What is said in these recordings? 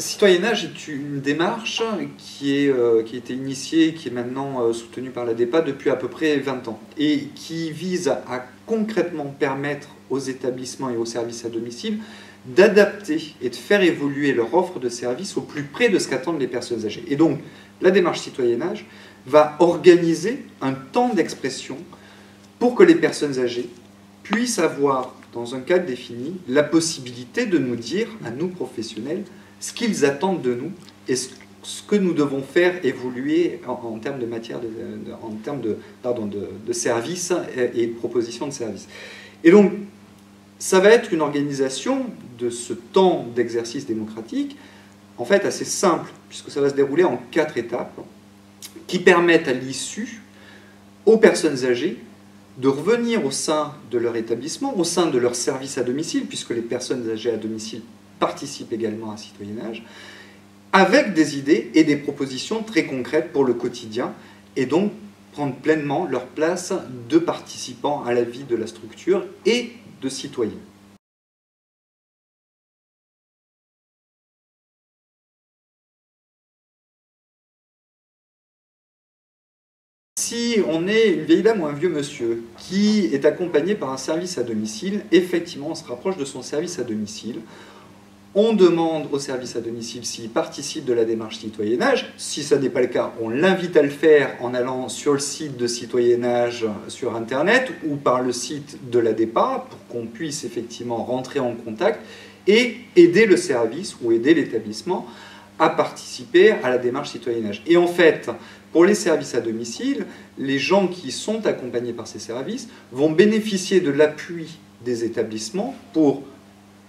Citoyennage est une démarche qui a été initiée, qui est maintenant soutenue par la DEPA depuis à peu près 20 ans et qui vise à concrètement permettre aux établissements et aux services à domicile d'adapter et de faire évoluer leur offre de services au plus près de ce qu'attendent les personnes âgées. Et donc, la démarche citoyennage va organiser un temps d'expression pour que les personnes âgées puissent avoir, dans un cadre défini, la possibilité de nous dire, à nous professionnels, ce qu'ils attendent de nous et ce que nous devons faire évoluer en termes de matière, en termes de services et de propositions de services. Et donc, ça va être une organisation de ce temps d'exercice démocratique, en fait assez simple, puisque ça va se dérouler en 4 étapes, qui permettent à l'issue aux personnes âgées de revenir au sein de leur établissement, au sein de leur service à domicile, puisque les personnes âgées à domicile participent également à Citoyennage, avec des idées et des propositions très concrètes pour le quotidien, et donc prendre pleinement leur place de participants à la vie de la structure et de citoyens. Si on est une vieille dame ou un vieux monsieur qui est accompagné par un service à domicile, effectivement on se rapproche de son service à domicile. On demande au service à domicile s'il participe de la démarche citoyennage. Si ça n'est pas le cas, on l'invite à le faire en allant sur le site de citoyennage sur Internet ou par le site de la DEPA pour qu'on puisse effectivement rentrer en contact et aider le service ou aider l'établissement à participer à la démarche citoyennage. Et en fait, pour les services à domicile, les gens qui sont accompagnés par ces services vont bénéficier de l'appui des établissements pour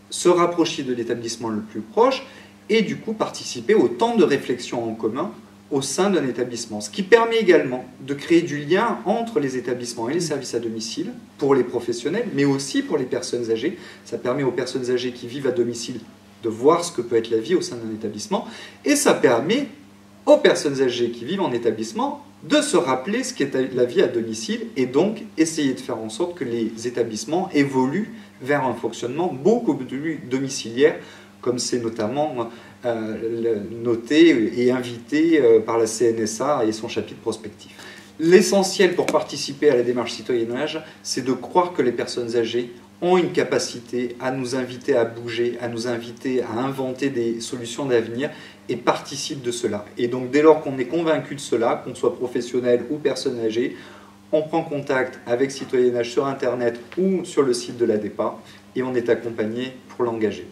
se rapprocher de l'établissement le plus proche et du coup participer au temps de réflexion en commun au sein d'un établissement. Ce qui permet également de créer du lien entre les établissements et les services à domicile pour les professionnels, mais aussi pour les personnes âgées. Ça permet aux personnes âgées qui vivent à domicile de voir ce que peut être la vie au sein d'un établissement et ça permet aux personnes âgées qui vivent en établissement de se rappeler ce qu'est la vie à domicile et donc essayer de faire en sorte que les établissements évoluent vers un fonctionnement beaucoup plus domiciliaire, comme c'est notamment noté et invité par la CNSA et son chapitre prospectif. L'essentiel pour participer à la démarche citoyennage, c'est de croire que les personnes âgées ont une capacité à nous inviter à bouger, à nous inviter à inventer des solutions d'avenir et participent de cela. Et donc dès lors qu'on est convaincu de cela, qu'on soit professionnel ou personne âgée, on prend contact avec Citoyennage sur Internet ou sur le site de la DEPA et on est accompagné pour l'engager.